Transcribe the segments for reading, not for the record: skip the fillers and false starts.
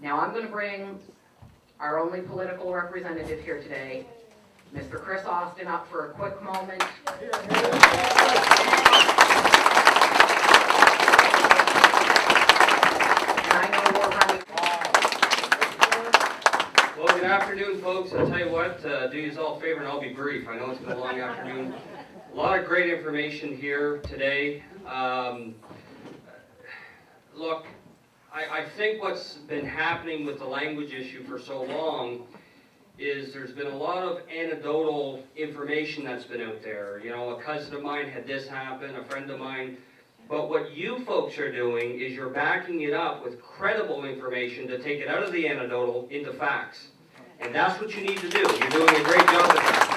Now I'm going to bring our only political representative here today, Mr. Kris Austin, up for a quick moment. Well, good afternoon, folks. I'll tell you what, do you all a favor and I'll be brief. I know it's been a long afternoon. A lot of great information here today. Look, I think what's been happening with the language issue for so long is there's been a lot of anecdotal information that's been out there. You know, a cousin of mine had this happen, a friend of mine. But what you folks are doing is you're backing it up with credible information to take it out of the anecdotal into facts. And that's what you need to do. You're doing a great job at that.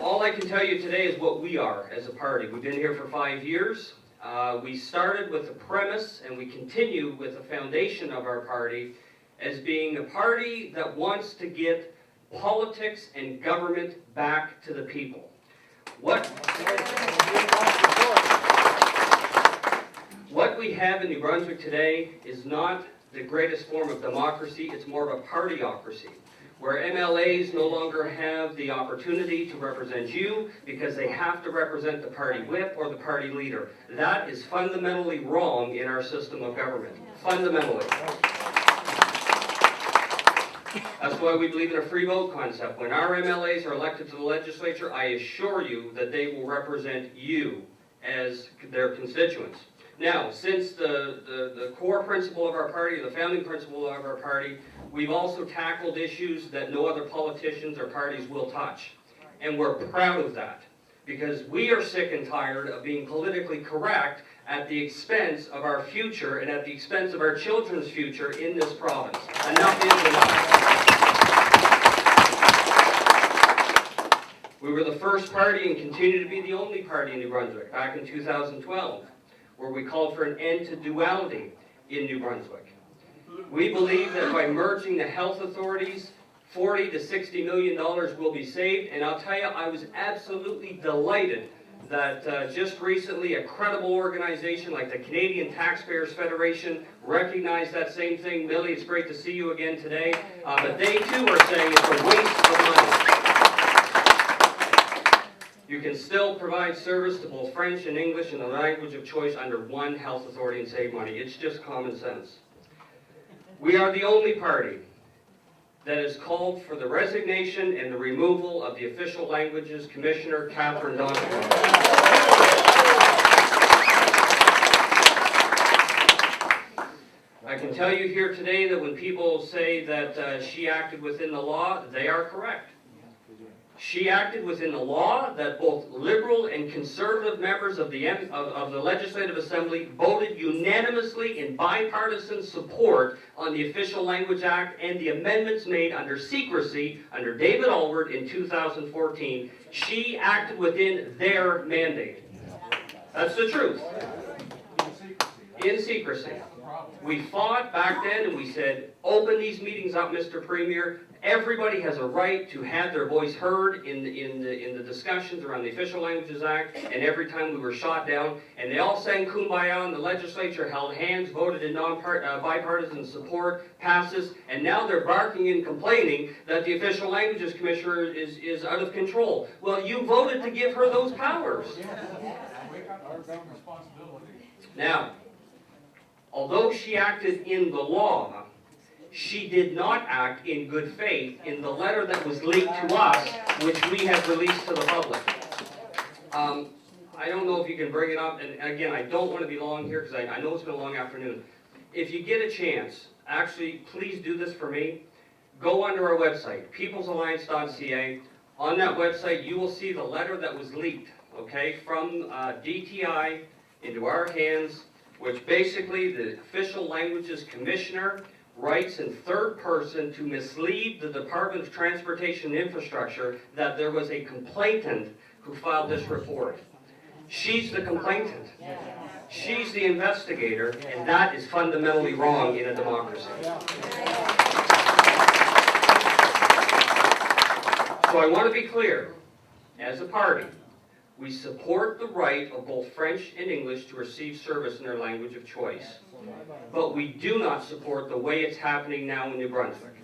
All I can tell you today is what we are as a party. We've been here for 5 years. We started with the premise and we continue with the foundation of our party as being a party that wants to get politics and government back to the people. What we have in New Brunswick today is not the greatest form of democracy, it's more of a partyocracy, where MLAs no longer have the opportunity to represent you because they have to represent the party whip or the party leader. That is fundamentally wrong in our system of government. Fundamentally. That's why we believe in a free vote concept. When our MLAs are elected to the legislature, I assure you that they will represent you as their constituents. Now, since the core principle of our party, the founding principle of our party, we've also tackled issues that no other politicians or parties will touch. And we're proud of that, because we are sick and tired of being politically correct at the expense of our future and at the expense of our children's future in this province. Enough is enough. We were the first party and continue to be the only party in New Brunswick back in 2012, where we called for an end to duality in New Brunswick. We believe that by merging the health authorities, $40 to $60 million will be saved, and I'll tell you, I was absolutely delighted that just recently a credible organization like the Canadian Taxpayers Federation recognized that same thing. Millie, it's great to see you again today, but they too are saying it's a waste of money. You can still provide service to both French and English in the language of choice under one health authority and save money. It's just common sense. We are the only party that has called for the resignation and the removal of the Official Languages Commissioner, Catherine Donovan. I can tell you here today that when people say that she acted within the law, they are correct. She acted within the law that both Liberal and Conservative members of the Legislative Assembly voted unanimously in bipartisan support on the Official Language Act and the amendments made under secrecy under David Alward in 2014. She acted within their mandate. That's the truth. In secrecy. We fought back then and we said, open these meetings up, Mr. Premier. Everybody has a right to have their voice heard in the discussions around the Official Languages Act, and every time we were shot down, and they all sang Kumbaya, and the legislature held hands, voted in bipartisan support, passes, and now they're barking and complaining that the Official Languages Commissioner is out of control. Well, you voted to give her those powers. Now, although she acted in the law, she did not act in good faith in the letter that was leaked to us, which we have released to the public. I don't know if you can bring it up, and again, I don't want to be long here because I know it's been a long afternoon. If you get a chance, actually, please do this for me. Go onto our website, peoplesalliance.ca. On that website, you will see the letter that was leaked, okay, from DTI into our hands, which basically the Official Languages Commissioner writes in third person to mislead the Department of Transportation and Infrastructure that there was a complainant who filed this report. She's the complainant. She's the investigator, and that is fundamentally wrong in a democracy. So I want to be clear, as a party, we support the right of both French and English to receive service in their language of choice. but we do not support the way it's happening now in New Brunswick.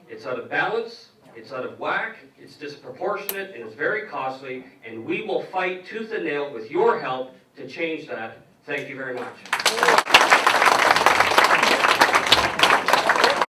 It's out of balance, it's out of whack, it's disproportionate, and it's very costly, and we will fight tooth and nail with your help to change that. Thank you very much.